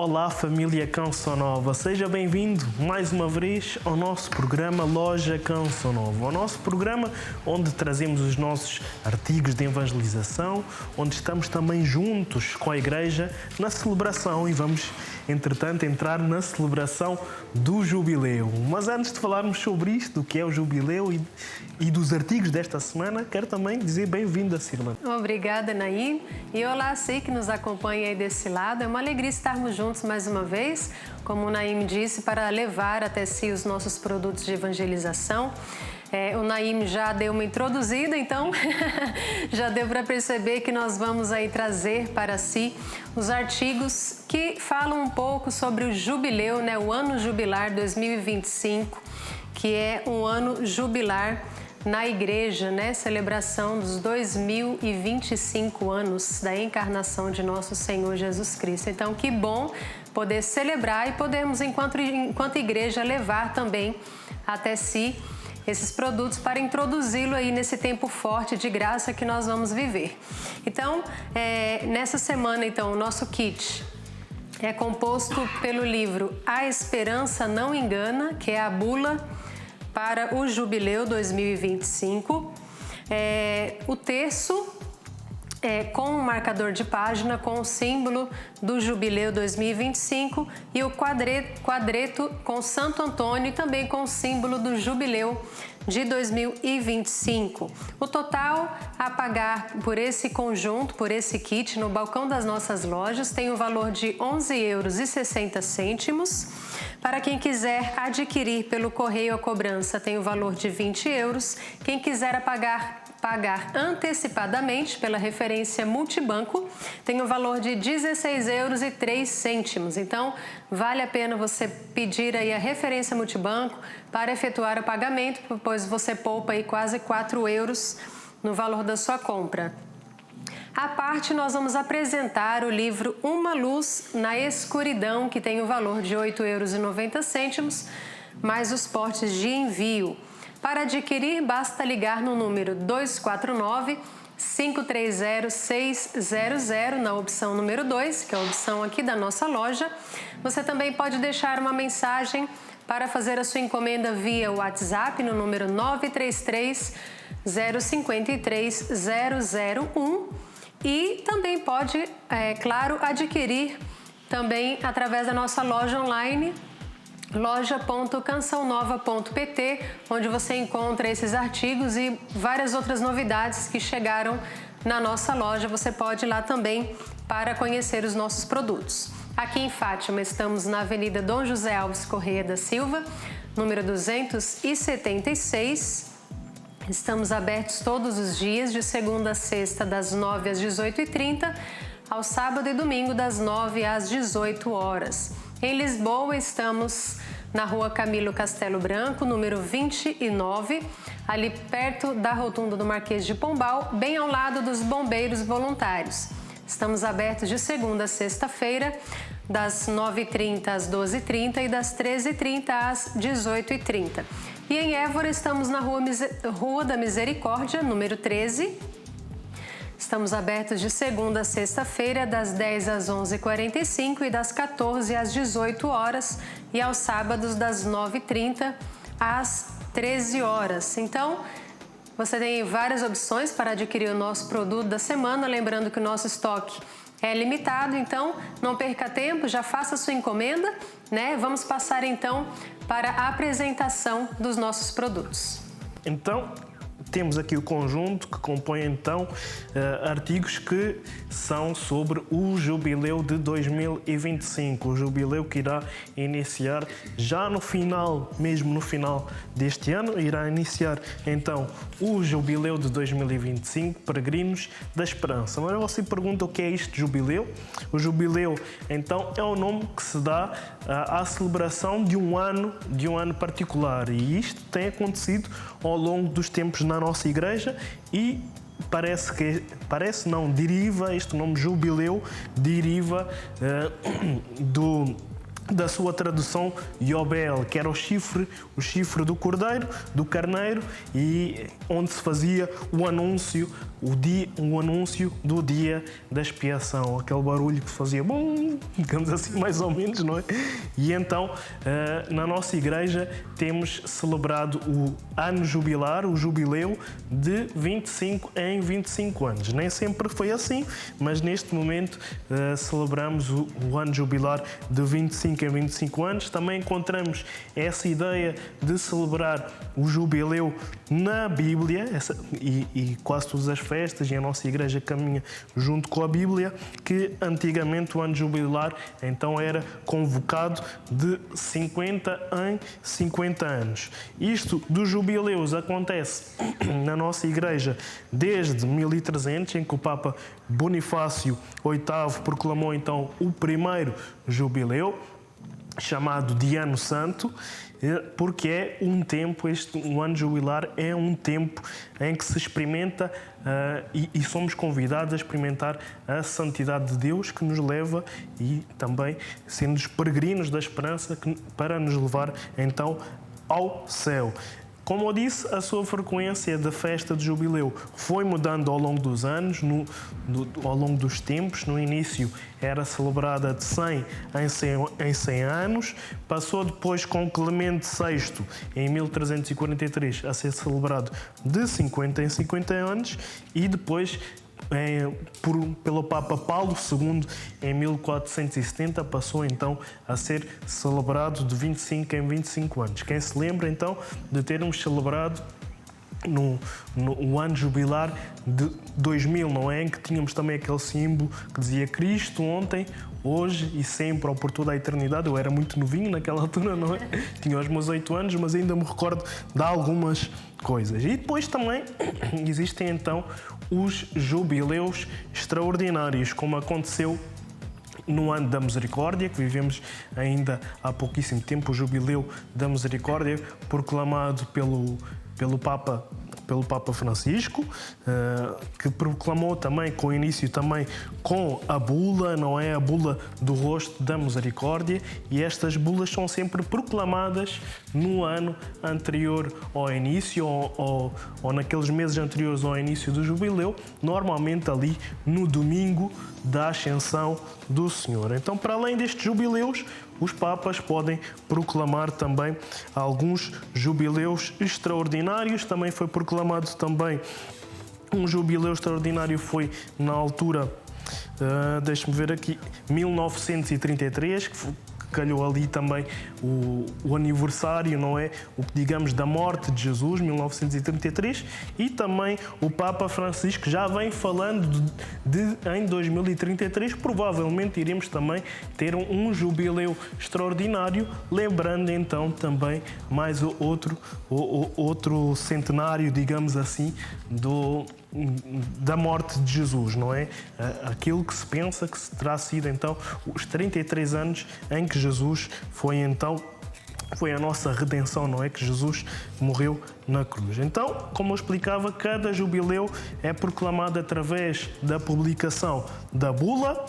Olá família Canção Nova, seja bem-vindo mais uma vez ao nosso programa Loja Canção Nova, o nosso programa onde trazemos os nossos artigos de evangelização, onde estamos também juntos com a Igreja na celebração e vamos, entretanto, entrar na celebração do Jubileu. Mas antes de falarmos sobre isto, do que é o Jubileu e dos artigos desta semana, quero também dizer bem-vinda, Cirlane. Obrigada, Naim. E olá, você que nos acompanha aí desse lado. É uma alegria estarmos juntos mais uma vez, como o Naim disse, para levar até si os nossos produtos de evangelização. O Naim já deu uma introduzida, então já deu para perceber que nós vamos aí trazer para si os artigos que falam um pouco sobre o jubileu, né? O ano jubilar 2025, que é um ano jubilar na igreja, né? Celebração dos 2025 anos da encarnação de nosso Senhor Jesus Cristo. Então, que bom poder celebrar e podermos, enquanto igreja, levar também até si esses produtos para introduzi-lo aí nesse tempo forte de graça que nós vamos viver. Então, nessa semana, então, o nosso kit é composto pelo livro A Esperança Não Engana, que é a bula para o Jubileu 2025. O terço com um marcador de página com o símbolo do Jubileu 2025 e o quadreto com Santo Antônio e também com o símbolo do Jubileu de 2025. O total a pagar por esse conjunto, por esse kit, no balcão das nossas lojas, tem o valor de R$ 11,60 €. Para quem quiser adquirir pelo correio, a cobrança tem o valor de R$ 20. Quem quiser pagar antecipadamente pela referência multibanco tem o valor de R$ 16,03. Então, vale a pena você pedir aí a referência multibanco para efetuar o pagamento, pois você poupa aí quase R$ 4 no valor da sua compra. À parte, nós vamos apresentar o livro Uma Luz na Escuridão, que tem o valor de R$ 8,90, mais os portes de envio. Para adquirir, basta ligar no número 249-530-600 na opção número 2, que é a opção aqui da nossa loja. Você também pode deixar uma mensagem para fazer a sua encomenda via WhatsApp no número 933-053-001 e também pode, claro, adquirir também através da nossa loja online, loja.cançãonova.pt, onde você encontra esses artigos e várias outras novidades que chegaram na nossa loja. Você pode ir lá também para conhecer os nossos produtos. Aqui em Fátima, estamos na Avenida Dom José Alves Correia da Silva, número 276. Estamos abertos todos os dias, de segunda a sexta, das 9 às 18h30, ao sábado e domingo, das 9 às 18 horas. Em Lisboa, estamos na Rua Camilo Castelo Branco, número 29, ali perto da rotunda do Marquês de Pombal, bem ao lado dos bombeiros voluntários. Estamos abertos de segunda a sexta-feira, das 9h30 às 12h30 e das 13h30 às 18h30. E em Évora, estamos na Rua da Misericórdia, número 13. Estamos abertos de segunda a sexta-feira, das 10 às 11h45 e das 14 às 18 horas e aos sábados das 9h30 às 13 horas. Então, você tem várias opções para adquirir o nosso produto da semana, lembrando que o nosso estoque é limitado, então não perca tempo, já faça a sua encomenda, né? Vamos passar então para a apresentação dos nossos produtos. Então, temos aqui o conjunto que compõe então artigos que são sobre o Jubileu de 2025, o Jubileu que irá iniciar já no final, mesmo no final deste ano, irá iniciar então o Jubileu de 2025, Peregrinos da Esperança. Mas você pergunta o que é isto Jubileu? O Jubileu então é o nome que se dá à celebração de um ano particular e isto tem acontecido ao longo dos tempos na nossa igreja e deriva, este nome Jubileu deriva da sua tradução Yobel, que era o chifre do cordeiro, do carneiro, e onde se fazia o anúncio do dia da expiação, aquele barulho que se fazia bom, digamos assim, mais ou menos, não é? E então, na nossa igreja, temos celebrado o ano jubilar, o jubileu, de 25 em 25 anos. Nem sempre foi assim, mas neste momento celebramos o ano jubilar de 25 em 25 anos. Também encontramos essa ideia de celebrar o jubileu na Bíblia, e quase todas as festas, e a nossa igreja caminha junto com a Bíblia, que antigamente o ano jubilar então era convocado de 50 em 50 anos. Isto dos jubileus acontece na nossa igreja desde 1300, em que o Papa Bonifácio VIII proclamou então o primeiro jubileu, chamado de Ano Santo, porque é um tempo, o ano jubilar é um tempo em que se experimenta e somos convidados a experimentar a santidade de Deus, que nos leva, e também sendo os peregrinos da esperança, para nos levar então ao céu. Como eu disse, a sua frequência da festa de jubileu foi mudando ao longo dos anos, ao longo dos tempos. No início era celebrada de 100 em 100 anos, passou depois com Clemente VI, em 1343, a ser celebrado de 50 em 50 anos, e depois pelo Papa Paulo II, em 1470, passou então a ser celebrado de 25 em 25 anos. Quem se lembra então de termos celebrado no ano jubilar de 2000, não é? Em que tínhamos também aquele símbolo que dizia Cristo ontem, hoje e sempre, ou por toda a eternidade. Eu era muito novinho naquela altura, não é? Tinha os meus 8 anos, mas ainda me recordo de algumas coisas. E depois também existem então os jubileus extraordinários, como aconteceu no ano da Misericórdia, que vivemos ainda há pouquíssimo tempo, o Jubileu da Misericórdia, proclamado pelo Papa Francisco, que proclamou também, com início também com a bula, não é? A bula do rosto da misericórdia, e estas bulas são sempre proclamadas no ano anterior ao início, ou naqueles meses anteriores ao início do jubileu, normalmente ali no domingo da Ascensão do Senhor. Então, para além destes jubileus, os papas podem proclamar também alguns jubileus extraordinários. Também foi proclamado também um jubileu extraordinário, foi na altura, deixe-me ver aqui, 1933, que calhou ali também o aniversário, não é? Digamos, da morte de Jesus, 1933, e também o Papa Francisco já vem falando em 2033, provavelmente iremos também ter um jubileu extraordinário, lembrando então também mais outro centenário, digamos assim, da morte de Jesus, não é? Aquilo que se pensa que terá sido então os 33 anos em que Jesus foi a nossa redenção, não é? Que Jesus morreu na cruz. Então, como eu explicava, cada jubileu é proclamado através da publicação da bula,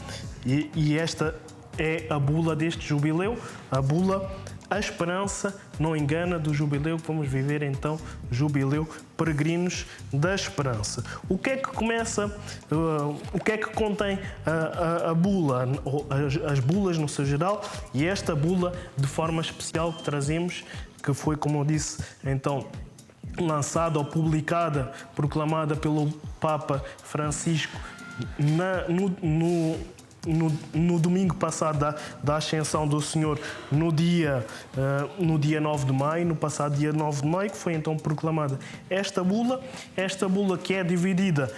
e esta é a bula deste jubileu, a bula A Esperança Não Engana, do jubileu que vamos viver então, jubileu Peregrinos da Esperança. O que é que o que é que contém a bula, as bulas no seu geral, e esta bula de forma especial que trazemos, que foi, como eu disse, então lançada ou publicada, proclamada pelo Papa Francisco no domingo passado da Ascensão do Senhor, no dia 9 de maio, no passado dia 9 de maio, que foi então proclamada esta bula que é dividida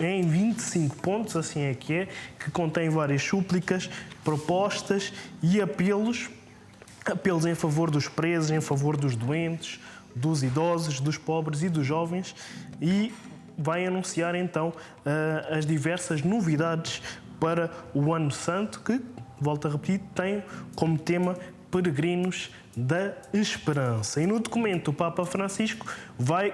em 25 pontos, assim é, que contém várias súplicas, propostas e apelos em favor dos presos, em favor dos doentes, dos idosos, dos pobres e dos jovens, e vai anunciar então as diversas novidades para o Ano Santo, que, volto a repetir, tem como tema Peregrinos da esperança. E no documento, o Papa Francisco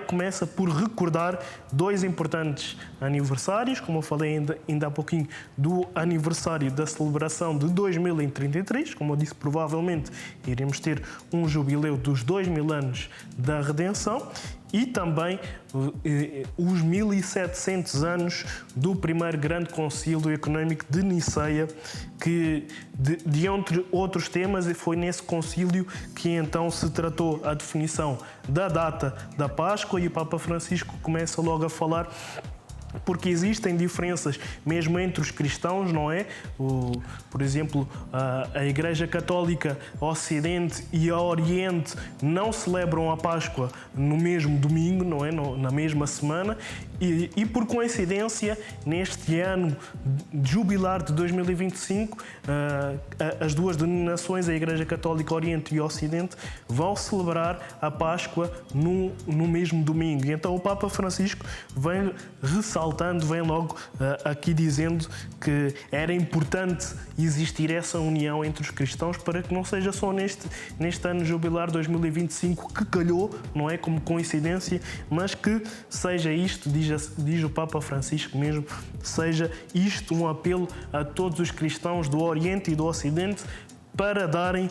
começa por recordar dois importantes aniversários, como eu falei ainda há pouquinho, do aniversário da celebração de 2033, como eu disse, provavelmente iremos ter um jubileu dos 2000 anos da redenção, e também os 1700 anos do primeiro grande concílio económico de Niceia, que, de entre outros temas, foi nesse concílio que então se tratou a definição da data da Páscoa, e o Papa Francisco começa logo a falar porque existem diferenças mesmo entre os cristãos, não é? Por exemplo, a Igreja Católica Ocidente e a Oriente não celebram a Páscoa no mesmo domingo, não é? Na mesma semana. E por coincidência, neste ano jubilar de 2025, as duas denominações, a Igreja Católica Oriente e Ocidente, vão celebrar a Páscoa no mesmo domingo. E então o Papa Francisco vem ressaltando, vem logo aqui dizendo que era importante existir essa união entre os cristãos para que não seja só neste ano jubilar 2025 que calhou, não é, como coincidência, mas que seja isto, diz o Papa Francisco mesmo, seja isto um apelo a todos os cristãos do Oriente e do Ocidente para darem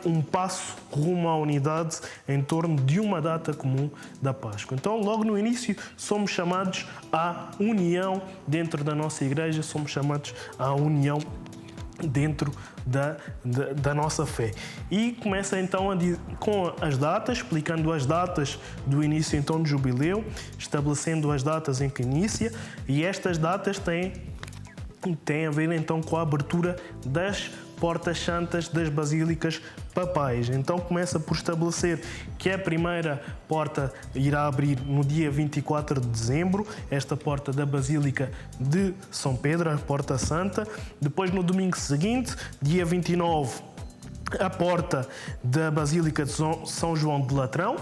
um passo rumo à unidade em torno de uma data comum da Páscoa. Então, logo no início, somos chamados à união dentro da nossa Igreja, somos chamados à união dentro da nossa fé. E começa então com as datas, explicando as datas do início então do jubileu, estabelecendo as datas em que inicia, e estas datas têm a ver então com a abertura das portas santas das basílicas papais. Então começa por estabelecer que a primeira porta irá abrir no dia 24 de dezembro, esta porta da Basílica de São Pedro, a Porta Santa. Depois, no domingo seguinte, dia 29, a porta da Basílica de São João de Latrão.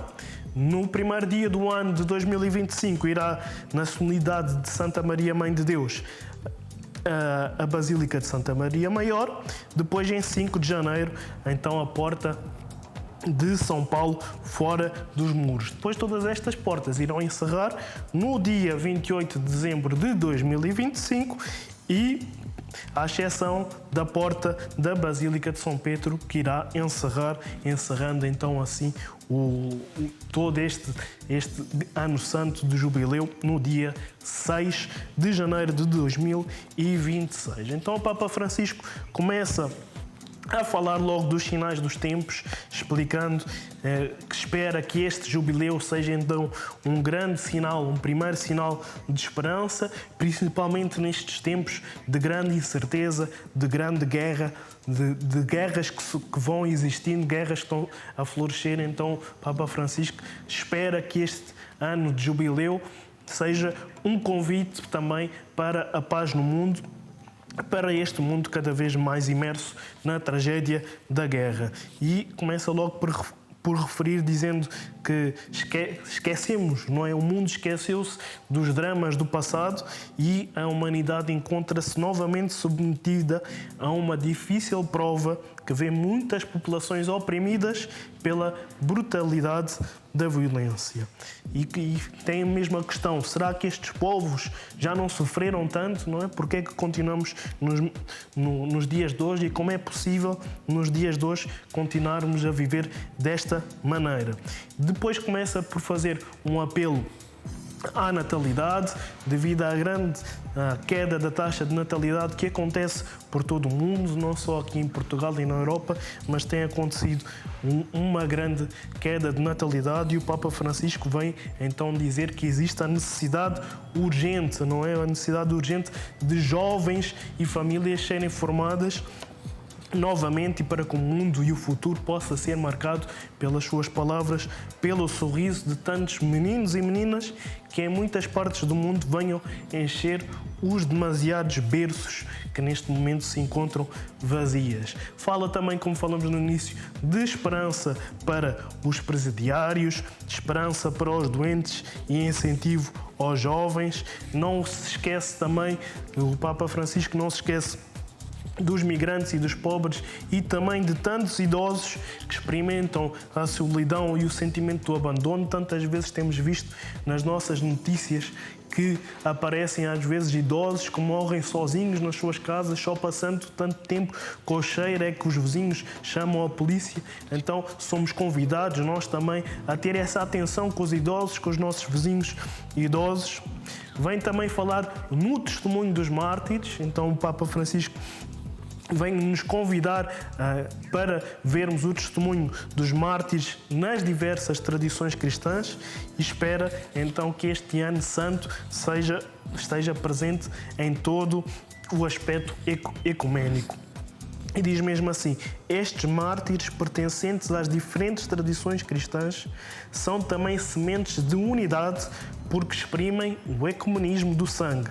No primeiro dia do ano de 2025, irá na solenidade de Santa Maria Mãe de Deus a Basílica de Santa Maria Maior. Depois, em 5 de janeiro, então a porta de São Paulo fora dos muros. Depois, todas estas portas irão encerrar no dia 28 de dezembro de 2025 e à exceção da porta da Basílica de São Pedro, que irá encerrando então assim todo este ano santo de jubileu no dia 6 de janeiro de 2026. Então o Papa Francisco começa a falar logo dos sinais dos tempos, explicando que espera que este jubileu seja então um grande sinal, um primeiro sinal de esperança, principalmente nestes tempos de grande incerteza, de grande guerra, de guerras que vão existindo, guerras que estão a florescer. Então o Papa Francisco espera que este ano de jubileu seja um convite também para a paz no mundo, para este mundo cada vez mais imerso na tragédia da guerra. E começa logo por referir, dizendo que esquecemos, não é? O mundo esqueceu-se dos dramas do passado e a humanidade encontra-se novamente submetida a uma difícil prova que vê muitas populações oprimidas pela brutalidade da violência. E tem a mesma questão, será que estes povos já não sofreram tanto, não é? Porque é que continuamos nos dias de hoje, e como é possível nos dias de hoje continuarmos a viver desta maneira? Depois começa por fazer um apelo à natalidade, devido à grande queda da taxa de natalidade que acontece por todo o mundo, não só aqui em Portugal e na Europa, mas tem acontecido uma grande queda de natalidade, e o Papa Francisco vem então dizer que existe a necessidade urgente, não é? A necessidade urgente de jovens e famílias serem formadas novamente, e para que o mundo e o futuro possa ser marcado pelas suas palavras, pelo sorriso de tantos meninos e meninas que em muitas partes do mundo venham encher os demasiados berços que neste momento se encontram vazias. Fala também, como falamos no início, de esperança para os presidiários, de esperança para os doentes e incentivo aos jovens. Não se esquece também, o Papa Francisco não se esquece dos migrantes e dos pobres e também de tantos idosos que experimentam a solidão e o sentimento do abandono. Tantas vezes temos visto nas nossas notícias que aparecem às vezes idosos que morrem sozinhos nas suas casas, só passando tanto tempo com o cheiro é que os vizinhos chamam a polícia. Então somos convidados nós também a ter essa atenção com os idosos, com os nossos vizinhos idosos. Vem também falar no testemunho dos mártires. Então o Papa Francisco vem nos convidar para vermos o testemunho dos mártires nas diversas tradições cristãs e espera então que este ano santo esteja presente em todo o aspecto ecuménico. E diz mesmo assim: estes mártires pertencentes às diferentes tradições cristãs são também sementes de unidade porque exprimem o ecumenismo do sangue.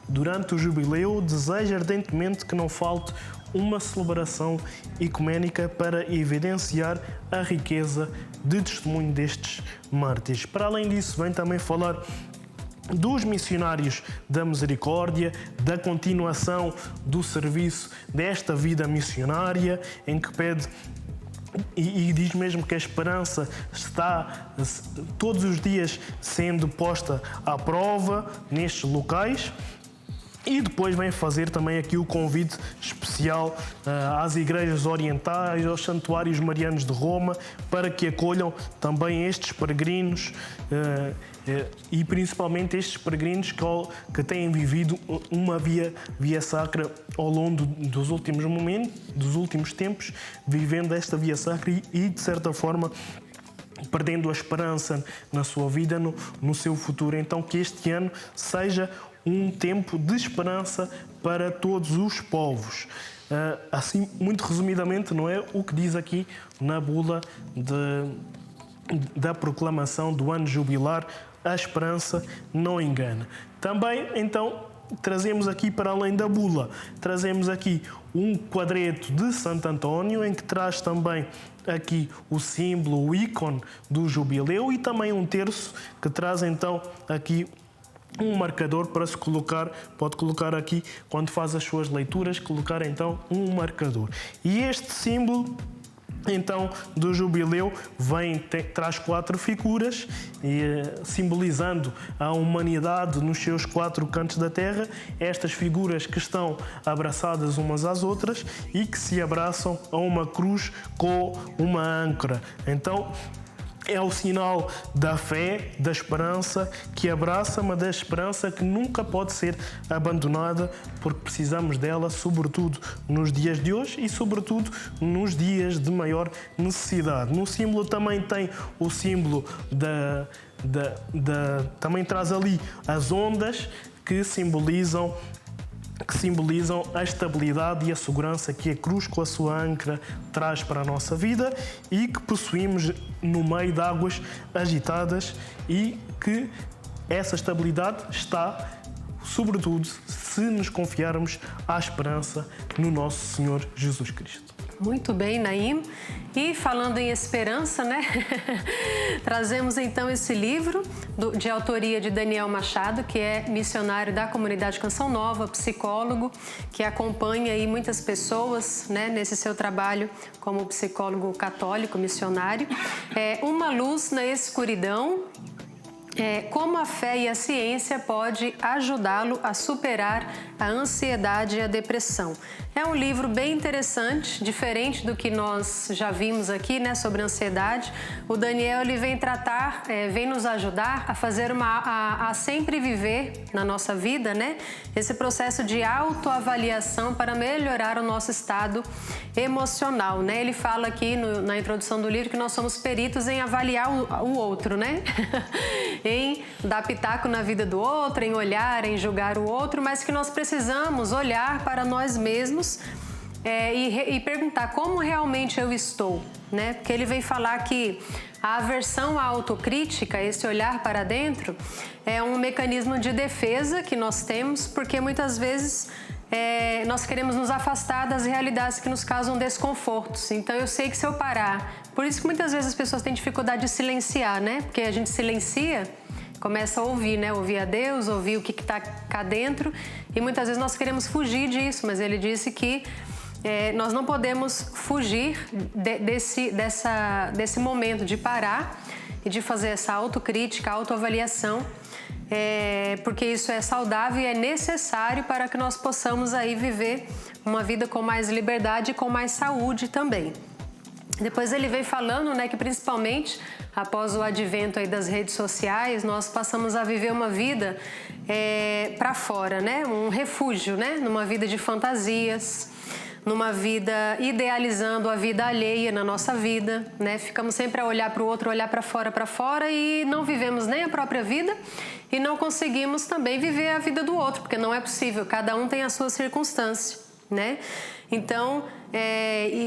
Durante o jubileu, desejo ardentemente que não falte uma celebração ecuménica para evidenciar a riqueza de testemunho destes mártires. Para além disso, vem também falar dos missionários da misericórdia, da continuação do serviço desta vida missionária, em que pede e diz mesmo que a esperança está todos os dias sendo posta à prova nestes locais. E depois vem fazer também aqui o convite especial às igrejas orientais, aos santuários marianos de Roma, para que acolham também estes peregrinos e principalmente estes peregrinos que têm vivido uma via sacra ao longo dos últimos momentos, dos últimos tempos, vivendo esta via sacra e de certa forma perdendo a esperança na sua vida, no seu futuro. Então que este ano seja um tempo de esperança para todos os povos. Assim, muito resumidamente, não é o que diz aqui na bula da proclamação do ano jubilar: a esperança não engana. Também, então, trazemos aqui, para além da bula, trazemos aqui um quadreto de Santo António, em que traz também aqui o símbolo, o ícone do jubileu, e também um terço que traz então aqui um marcador para se colocar, pode colocar aqui quando faz as suas leituras, colocar então um marcador. E este símbolo então do jubileu traz 4 figuras, simbolizando a humanidade nos seus 4 cantos da terra. Estas figuras que estão abraçadas umas às outras e que se abraçam a uma cruz com uma âncora. Então é o sinal da fé, da esperança que abraça, mas da esperança que nunca pode ser abandonada, porque precisamos dela, sobretudo nos dias de hoje e sobretudo nos dias de maior necessidade. No símbolo também tem o símbolo também traz ali as ondas que simbolizam a estabilidade e a segurança que a cruz com a sua âncora traz para a nossa vida e que possuímos no meio de águas agitadas, e que essa estabilidade está, sobretudo, se nos confiarmos à esperança no nosso Senhor Jesus Cristo. Muito bem, Naim. E falando em esperança, né? Trazemos então esse livro de autoria de Daniel Machado, que é missionário da comunidade Canção Nova, psicólogo, que acompanha aí muitas pessoas, né, nesse seu trabalho como psicólogo católico, missionário. Uma luz na escuridão. Como a fé e a ciência pode ajudá-lo a superar a ansiedade e a depressão. É um livro bem interessante, diferente do que nós já vimos aqui, né, sobre ansiedade. O Daniel ele vem nos ajudar a fazer a sempre viver na nossa vida, né, esse processo de autoavaliação para melhorar o nosso estado emocional, né? Ele fala aqui na introdução do livro que nós somos peritos em avaliar o outro, né? Em dar pitaco na vida do outro, em olhar, em julgar o outro, mas que nós precisamos olhar para nós mesmos e perguntar como realmente eu estou, né? Porque ele vem falar que a aversão à autocrítica, esse olhar para dentro, é um mecanismo de defesa que nós temos, porque muitas vezes nós queremos nos afastar das realidades que nos causam desconfortos. Então eu sei que se eu parar, por isso que muitas vezes as pessoas têm dificuldade de silenciar, né? Porque a gente silencia, começa a ouvir, né? Ouvir a Deus, ouvir o que está cá dentro, e muitas vezes nós queremos fugir disso, mas ele disse que nós não podemos fugir desse momento de parar e de fazer essa autocrítica, autoavaliação, porque isso é saudável e é necessário para que nós possamos aí viver uma vida com mais liberdade e com mais saúde também. Depois ele vem falando, né, que principalmente após o advento aí das redes sociais, nós passamos a viver uma vida para fora, né, um refúgio, né, numa vida de fantasias, numa vida idealizando a vida alheia na nossa vida, né? Ficamos sempre a olhar para o outro, olhar para fora e não vivemos nem a própria vida e não conseguimos também viver a vida do outro, porque não é possível, cada um tem a sua circunstância, né? Então,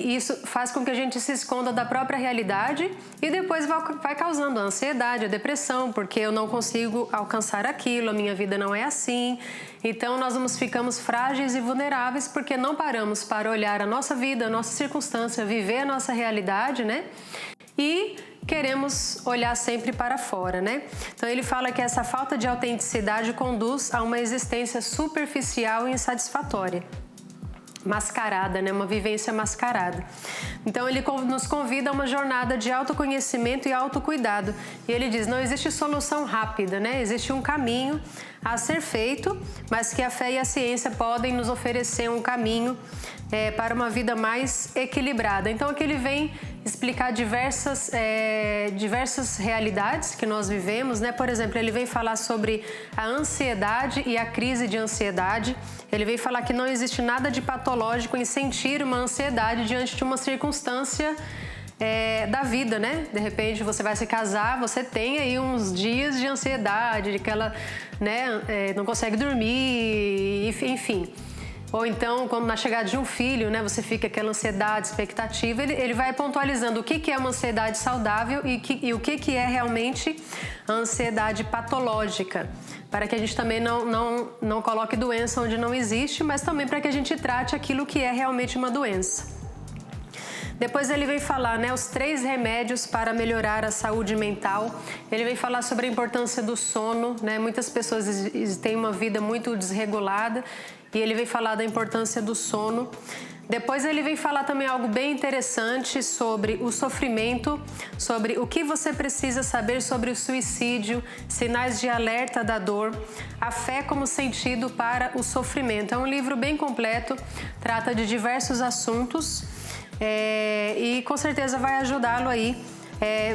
isso faz com que a gente se esconda da própria realidade e depois vai causando a ansiedade, a depressão, porque eu não consigo alcançar aquilo, a minha vida não é assim. Então, nós ficamos frágeis e vulneráveis porque não paramos para olhar a nossa vida, a nossa circunstância, viver a nossa realidade, né? E queremos olhar sempre para fora, né? Então, ele fala que essa falta de autenticidade conduz a uma existência superficial e insatisfatória. Mascarada, né? Uma vivência mascarada. Então ele nos convida a uma jornada de autoconhecimento e autocuidado. E ele diz, não existe solução rápida, né? Existe um caminho a ser feito, mas que a fé e a ciência podem nos oferecer um caminho para uma vida mais equilibrada. Então aqui ele vem explicar diversas realidades que nós vivemos, né? Por exemplo, ele vem falar sobre a ansiedade e a crise de ansiedade. Ele vem falar que não existe nada de patológico em sentir uma ansiedade diante de uma circunstância da vida, né? De repente você vai se casar, você tem aí uns dias de ansiedade, de que ela, né, não consegue dormir, enfim. Ou então, quando na chegada de um filho, né, você fica aquela ansiedade, expectativa, ele vai pontualizando o que é uma ansiedade saudável e o que é realmente a ansiedade patológica, para que a gente também não coloque doença onde não existe, mas também para que a gente trate aquilo que é realmente uma doença. Depois ele vem falar, né, os 3 remédios para melhorar a saúde mental. Ele vem falar sobre a importância do sono, né? Muitas pessoas têm uma vida muito desregulada e ele vem falar da importância do sono. Depois ele vem falar também algo bem interessante sobre o sofrimento, sobre o que você precisa saber sobre o suicídio, sinais de alerta da dor, a fé como sentido para o sofrimento. É um livro bem completo, trata de diversos assuntos. E com certeza vai ajudá-lo aí.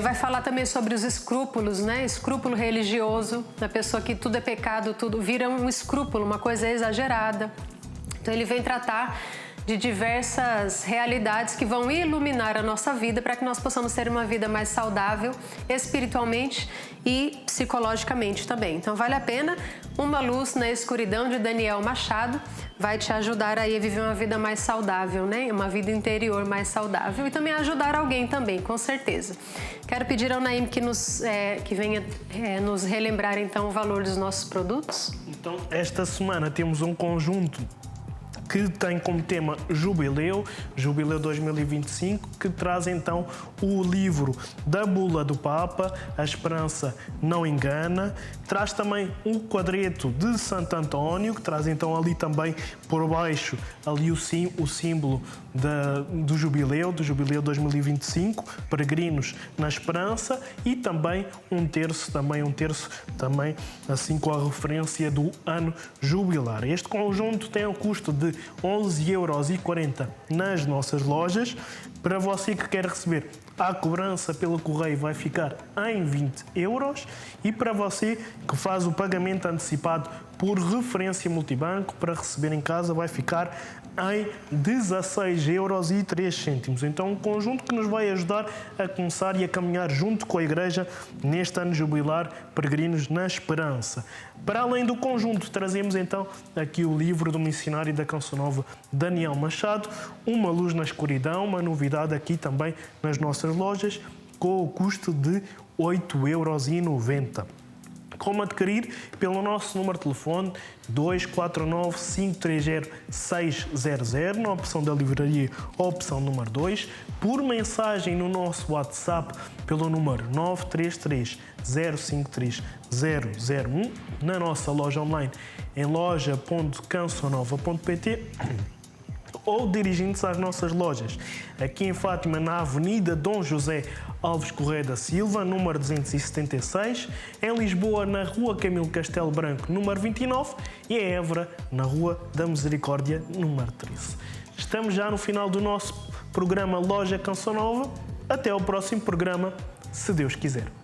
Vai falar também sobre os escrúpulos, né? Escrúpulo religioso, da pessoa que tudo é pecado, tudo vira um escrúpulo, uma coisa exagerada. Então ele vem tratar de diversas realidades que vão iluminar a nossa vida para que nós possamos ter uma vida mais saudável espiritualmente e psicologicamente também. Então vale a pena. Uma Luz na Escuridão, de Daniel Machado, vai te ajudar aí a viver uma vida mais saudável, né? Uma vida interior mais saudável e também ajudar alguém também, com certeza. Quero pedir ao Naim que venha nos relembrar então o valor dos nossos produtos. Então, esta semana temos um conjunto que tem como tema Jubileu 2025, que traz então o livro da Bula do Papa, A Esperança Não Engana. Traz também um quadreto de Santo António, que traz então ali também por baixo ali o símbolo do Jubileu 2025, Peregrinos na Esperança, e também um terço também assim com a referência do ano jubilar. Este conjunto tem um custo de 11,40€ nas nossas lojas. Para você que quer receber, a cobrança pelo correio vai ficar em 20€, e para você que faz o pagamento antecipado por referência multibanco para receber em casa vai ficar em 16,03€. Então, um conjunto que nos vai ajudar a começar e a caminhar junto com a Igreja neste ano jubilar, Peregrinos na Esperança. Para além do conjunto, trazemos então aqui o livro do missionário da Canção Nova, Daniel Machado, Uma Luz na Escuridão, uma novidade aqui também nas nossas lojas, com o custo de 8,90€. Como adquirir? Pelo nosso número de telefone 249-530-600, na opção da livraria, opção número 2, por mensagem no nosso WhatsApp pelo número 933-053-001, na nossa loja online em loja.cançonova.pt ou dirigindo-se às nossas lojas. Aqui em Fátima, na Avenida Dom José Alves Correia da Silva, número 276. Em Lisboa, na Rua Camilo Castelo Branco, número 29. E em Évora, na Rua da Misericórdia, número 13. Estamos já no final do nosso programa Loja Canção Nova. Até ao próximo programa, se Deus quiser.